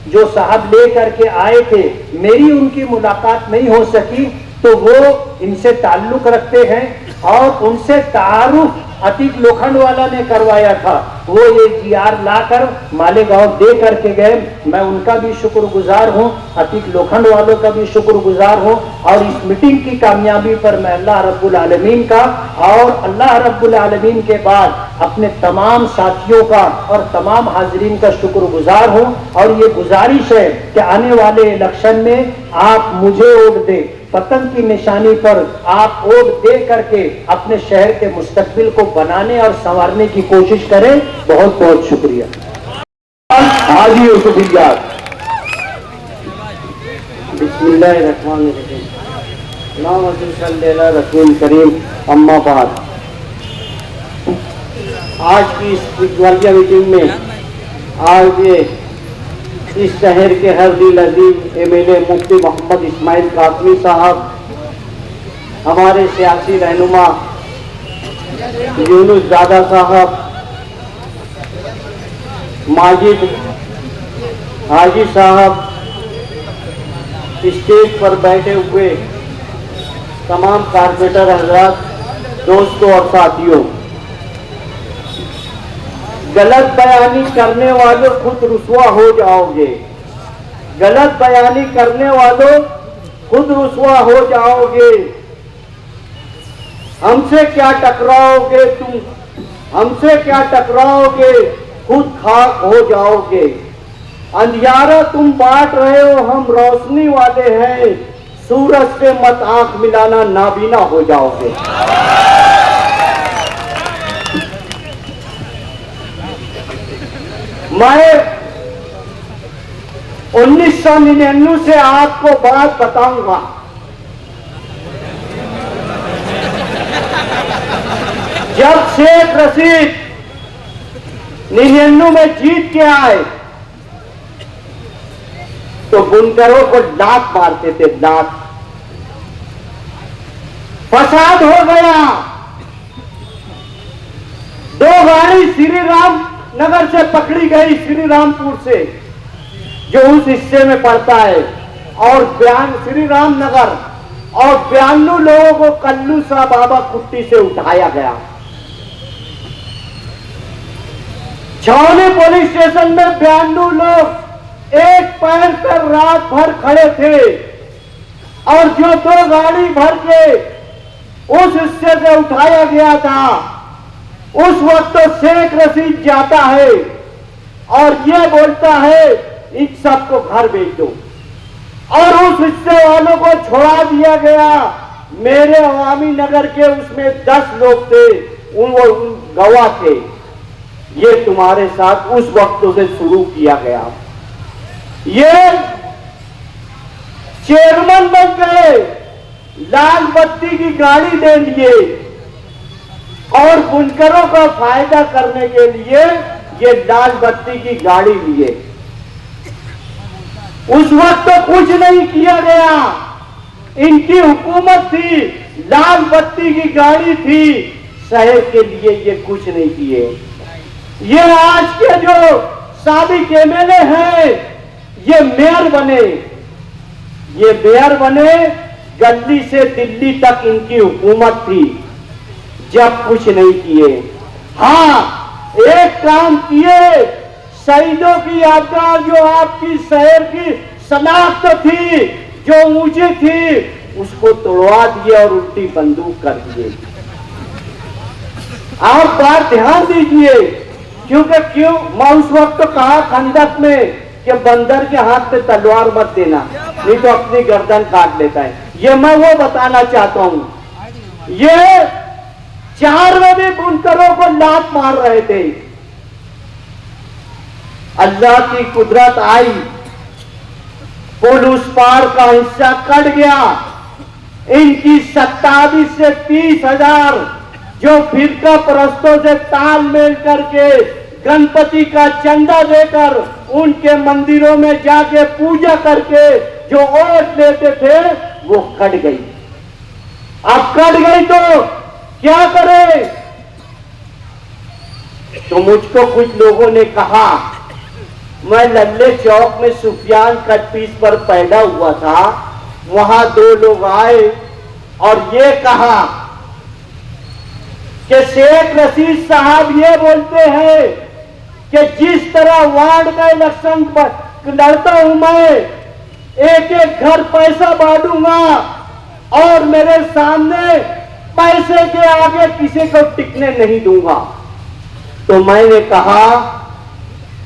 जो साहब ले करके आए थे। मेरी उनकी मुलाकात नहीं हो सकी, तो वो इनसे ताल्लुक रखते हैं और उनसे तारुफ अतीक लोखंडवाला ने करवाया था। वो ये GR लाकर मालेगांव दे करके गए। मैं उनका भी शुक्रगुजार हूँ, अतीक लोखंडवालों का भी शुक्रगुजार हूँ। और इस मीटिंग की कामयाबी पर मैं अल्लाह रब्बुल आलमीन का और अल्लाह रब्बुल आलमीन के बाद अपने तमाम साथियों का और तमाम हाजरीन का शुक्रगुजार हूँ। और ये गुजारिश है कि आने वाले इलेक्शन में आप मुझे वोट दें, पतंग की निशानी पर आप वोट दे करके अपने शहर के मुस्तकबिल को बनाने और संवारने की कोशिश करें। बहुत बहुत शुक्रिया। हाजी यूसुफिया। बिस्मिल्लाहिर्रहमानिर्रहीम। अल्लाहुम्मा सल्ली अला रसूल करीम। अम्मा बाद। आज की इस ग्वालियर मीटिंग में आज इस शहर के हर दिल अजीज MLA मुफ्ती मोहम्मद इस्माइल कासमी साहब, हमारे सियासी रहनुमा यूनुस दादा साहब, माजिद हाजी साहब, स्टेज पर बैठे हुए तमाम कारपोरेटर हजरात, दोस्तों और साथियों, गलत बयानी करने वालों खुद रुसवा हो जाओगे। गलत बयानी करने वालों खुद रुसवा हो जाओगे। हमसे क्या टकराओगे तुम, हमसे क्या टकराओगे, खुद खाक हो जाओगे। अंधियारा तुम बांट रहे हो, हम रोशनी वाले हैं। सूरज से मत आंख मिलाना, नाबीना हो जाओगे। मैं 1999 से आपको बात बताऊंगा। जब शेख रशीद 99 में जीत के आए तो बुनकरों को लात मारते थे, लात। फसाद हो गया। 2 गाड़ी श्री राम नगर से पकड़ी गई, श्री रामपुर से, जो उस हिस्से में पड़ता है, और श्री राम नगर, और 92 लोगों को कल्लू शाह बाबा कुट्टी से उठाया गया। छावनी पुलिस स्टेशन में 92 लोग एक पैर पर रात भर खड़े थे, और जो 2 गाड़ी भर के उस हिस्से से उठाया गया था, उस वक्त तो शेख रशीद जाता है और ये बोलता है इन सबको घर भेज दो, और उस हिस्से वालों को छोड़ा दिया गया। मेरे अवामी नगर के उसमें 10 लोग थे, वो गवाह थे। ये तुम्हारे साथ उस वक्त से शुरू किया गया। ये चेयरमैन बन गए, लाल बत्ती की गाड़ी दे लिए, और बुनकरों का फायदा करने के लिए ये लाल बत्ती की गाड़ी लिए। उस वक्त तो कुछ नहीं किया गया, इनकी हुकूमत थी, लाल बत्ती की गाड़ी थी, शहर के लिए ये कुछ नहीं किए। ये आज के जो साबिक एमएलए हैं, ये मेयर बने, ये मेयर बने, गली से दिल्ली तक इनकी हुकूमत थी, जब कुछ नहीं किए। हाँ, एक काम किए, शहीदों की यादगार जो आपकी शहर की शनाख्त थी, जो ऊंची थी, उसको तोड़वा दिए और उल्टी बंदूक कर दिए। आप बात ध्यान दीजिए, क्यों मैं उस वक्त तो कहा खंडक में कि बंदर के हाथ पे तलवार मत देना, नहीं तो अपनी गर्दन काट लेता है। ये मैं वो बताना चाहता हूं। ये 4 बजे बुनकरों को लात मार रहे थे, अल्लाह की कुदरत आई, पुल उस पार का हिस्सा कट गया। इनकी 27 से 30,000 जो फिरका परस्तों से तालमेल करके गणपति का चंदा देकर उनके मंदिरों में जाके पूजा करके जो वोट लेते थे, वो कट गई। अब कट गई तो क्या करें? तो मुझको कुछ लोगों ने कहा, मैं लल्ले चौक में सुफियान कट पीस पर पैदा हुआ था, वहां 2 लोग आए और ये कहा कि शेख रशीद साहब ये बोलते हैं कि जिस तरह वार्ड का इलेक्शन लड़ता हूं मैं, एक एक घर पैसा बांटूंगा और मेरे सामने पैसे के आगे किसी को टिकने नहीं दूंगा। तो मैंने कहा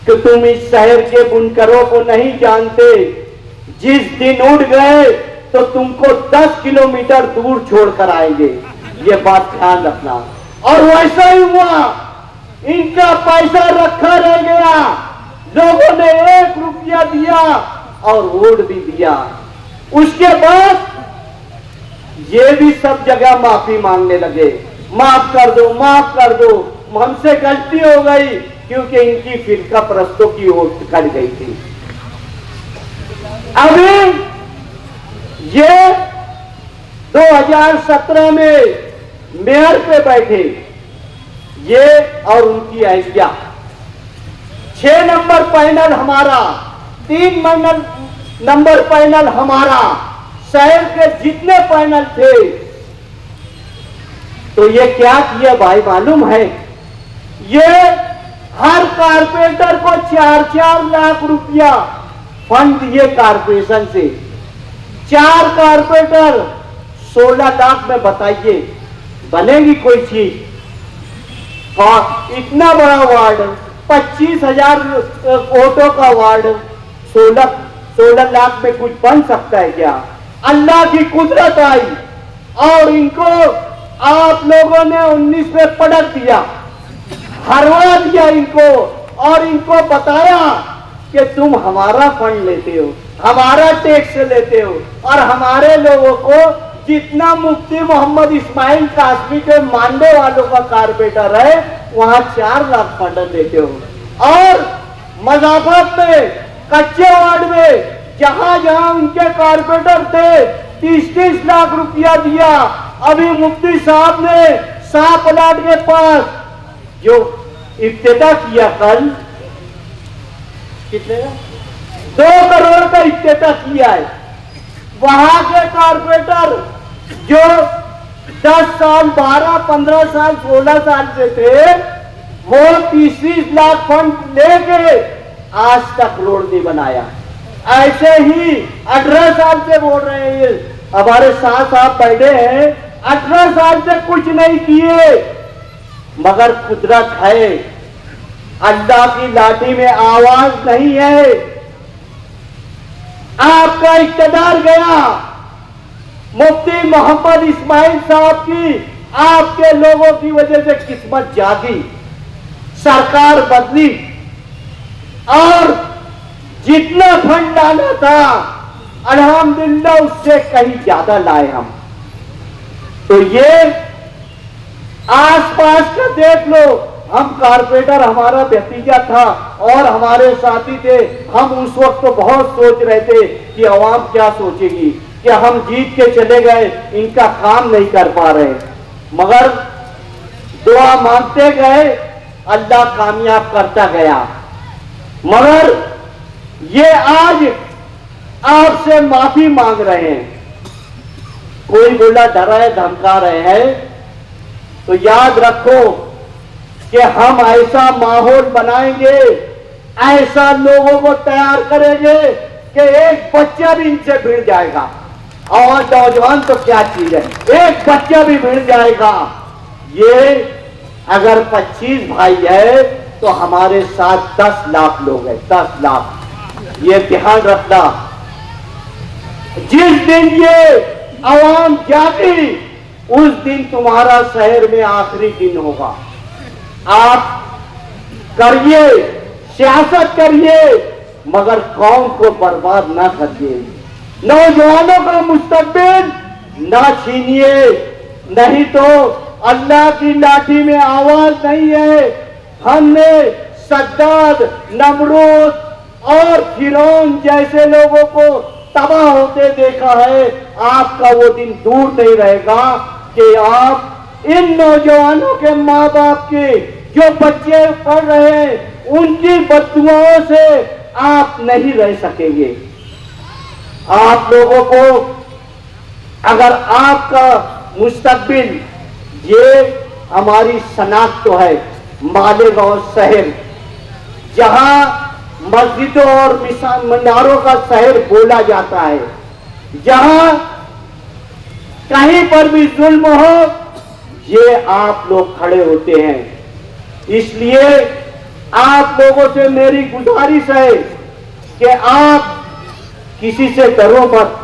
कि तुम इस शहर के बुनकरों को नहीं जानते, जिस दिन उठ गए तो तुमको 10 किलोमीटर दूर छोड़कर आएंगे, ये बात ध्यान रखना। और वैसा ही हुआ, इनका पैसा रखा रह गया, लोगों ने 1 रुपया दिया और वोट भी दिया। उसके बाद ये भी सब जगह माफी मांगने लगे, माफ कर दो, माफ कर दो, हमसे गलती हो गई, क्योंकि इनकी फिरका परस्तों की वोट कट गई थी। अभी ये 2017 में मेयर पे बैठे, ये और उनकी अहलिया। 6 नंबर पैनल हमारा, 3 नंबर पैनल हमारा, शहर के जितने पैनल थे। तो ये क्या किया भाई मालूम है? ये हर कारपोरेटर को 4-4 लाख रुपया फंड दिए कारपोरेशन से। 4 कारपोरेटर 16 लाख में बताइए बनेगी कोई चीज? इतना बड़ा वार्ड, 25,000 वोटों का वार्ड, 16 लाख में कुछ बन सकता है क्या? अल्लाह की कुदरत आई और इनको आप लोगों ने 19 में पटक दिया, हरवा दिया इनको और इनको बताया कि तुम हमारा फंड लेते हो, हमारा टैक्स लेते हो और हमारे लोगों को जितना मुफ्ती मोहम्मद इस्माइल कासमी के मांडे वालों का कारपोरेटर है वहां 4 लाख फंड देते हो और मजाफत में कच्चे वार्ड में जहां जहां उनके कारपोरेटर थे 30-30 लाख रुपया दिया। अभी मुफ्ती साहब ने शाह प्लाट के पास जो इफ्तिताह किया कल, कितने 2 करोड़ का इफ्तिताह किया है। वहां के कारपोरेटर जो 10 साल 12 15 साल 16 साल से थे वो 30-30 लाख फंड लेके आज तक रोड नहीं बनाया। ऐसे ही 18 साल से बोल रहे हैं, हमारे साथ आप बैठे हैं, 18 साल से कुछ नहीं किए, मगर कुदरत है, अल्लाह की लाठी में आवाज नहीं है। आपका इक़्तिदार गया, मुफ्ती मोहम्मद इस्माइल साहब की आपके लोगों की वजह से किस्मत जागी, सरकार बदली और जितना फंड लाना था अल्हम्दुलिल्लाह उससे कहीं ज्यादा लाए हम। तो ये आसपास का देख लो, हम कारपोरेटर हमारा भतीजा था और हमारे साथी थे, हम उस वक्त तो बहुत सोच रहे थे कि अवाम क्या सोचेगी कि हम जीत के चले गए, इनका काम नहीं कर पा रहे, मगर दुआ मांगते गए, अल्लाह कामयाब करता गया। मगर ये आज आपसे माफी मांग रहे हैं। कोई बोला डराए धमका रहे हैं, तो याद रखो कि हम ऐसा माहौल बनाएंगे, ऐसा लोगों को तैयार करेंगे कि एक बच्चा भी इनसे भिड़ जाएगा। और नौजवान तो क्या चीज है, एक बच्चा भी भिड़ जाएगा। ये अगर 25 भाई है तो हमारे साथ 10 लाख लोग हैं, 10 लाख। ये ध्यान रखना, जिस दिन ये अवाम जागी उस दिन तुम्हारा शहर में आखिरी दिन होगा। आप करिए, सियासत करिए, मगर कौम को बर्बाद ना करिए, नौजवानों का मुस्तकबिल ना छीनिए, नहीं तो अल्लाह की लाठी में आवाज नहीं है। हमने सद्दाद, नमरूद और फिरौन जैसे लोगों को तबाह होते देखा है। आपका वो दिन दूर नहीं रहेगा कि आप इन नौजवानों के माँ बाप के जो बच्चे पढ़ रहे हैं उनकी बददुआओं से आप नहीं रह सकेंगे। आप लोगों को अगर आपका मुस्तकबिल, ये हमारी शनाख्त तो है मालेगांव शहर, जहां मस्जिदों और मीनारों का शहर बोला जाता है, जहां कहीं पर भी जुल्म हो ये आप लोग खड़े होते हैं। इसलिए आप लोगों से मेरी गुजारिश है कि आप किसी से डरो मत,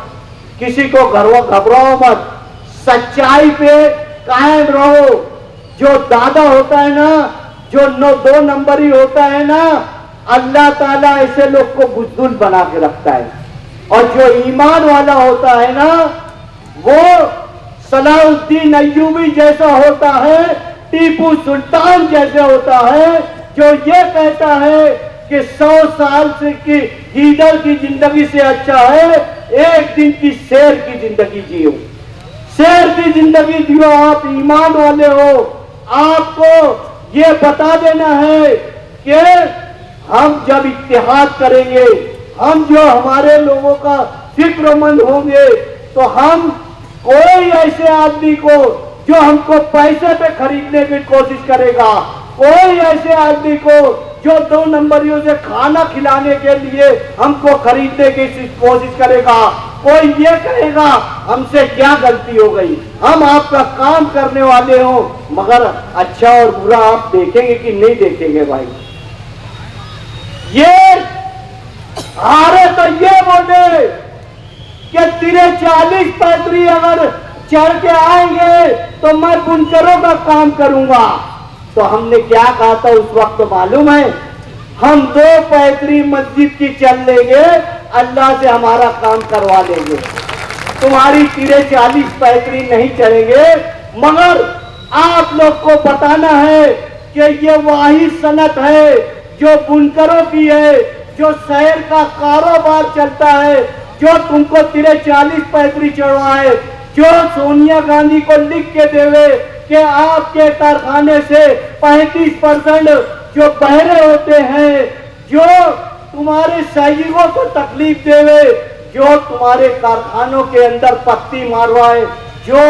किसी को घबराओ मत, सच्चाई पे कायम रहो। जो दादा होता है ना, जो 2 नंबरी होता है ना, अल्लाह ताला ऐसे लोग को बुज़दिल बना के रखता है। और जो ईमान वाला होता है ना, वो सलाहुद्दीन अय्यूबी जैसा होता है, टीपू सुल्तान जैसे होता है, जो ये कहता है कि 100 साल से की गीदड़ की जिंदगी से अच्छा है एक दिन की शेर की जिंदगी जियो। शेर की जिंदगी जियो। आप ईमान वाले हो, आपको ये बता देना है कि हम जब इत्तेहाद करेंगे, हम जो हमारे लोगों का फिक्रमंद होंगे, तो हम कोई ऐसे आदमी को जो हमको पैसे पे खरीदने की कोशिश करेगा, कोई ऐसे आदमी को जो 2 नंबरियों से खाना खिलाने के लिए हमको खरीदने की कोशिश करेगा, कोई ये कहेगा हमसे क्या गलती हो गई, हम आपका काम करने वाले हो, मगर अच्छा और बुरा आप देखेंगे कि नहीं देखेंगे भाई। ये हारे तो ये बोले कि तेरे 40 पैतरी अगर चढ़ के आएंगे तो मैं बुनकरों का काम करूंगा। तो हमने क्या कहा था उस वक्त मालूम है? हम 2 पैतरी मस्जिद की चल लेंगे, अल्लाह से हमारा काम करवा लेंगे, तुम्हारी तेरे 40 पैतरी नहीं चढ़ेंगे। मगर आप लोग को बताना है कि ये वही सनत है जो बुनकरों की है, जो शहर का कारोबार चलता है, जो तुमको तेरे 40 पैतरी चढ़वाए, जो सोनिया गांधी को लिख के देवे कि आपके कारखाने से 35% जो बहरे होते हैं, जो तुम्हारे सैनिकों को तकलीफ देवे, जो तुम्हारे कारखानों के अंदर पत्ती मारवाए, जो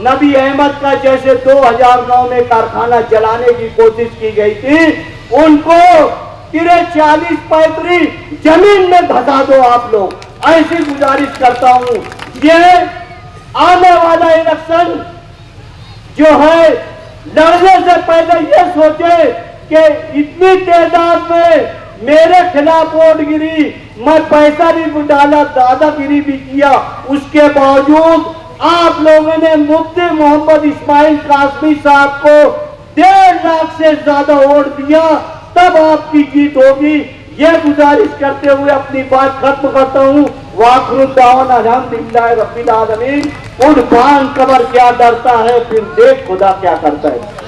नबी अहमद का जैसे 2009 में कारखाना जलाने की कोशिश की गई थी, उनको तेरे 40 पैतरी जमीन में धसा दो आप लोग। ऐसी गुजारिश करता हूं। ये आने वाला इलेक्शन जो है, लड़ने से पहले ये सोचे कि इतनी तादाद में मेरे खिलाफ वोट गिरी, मैं पैसा भी डाला, दादागिरी भी किया, उसके बावजूद आप लोगों ने मुफ्ती मोहम्मद इस्माइल कासमी साहब को 1.5 लाख से ज्यादा वोट दिया, तब आपकी जीत होगी। ये गुजारिश करते हुए अपनी बात खत्म करता हूँ। वाखरुद्दावाना अल्हम्दुलिल्लाह रब्बिल आलमीन। उन बान कबर क्या डरता है, फिर देख खुदा क्या करता है।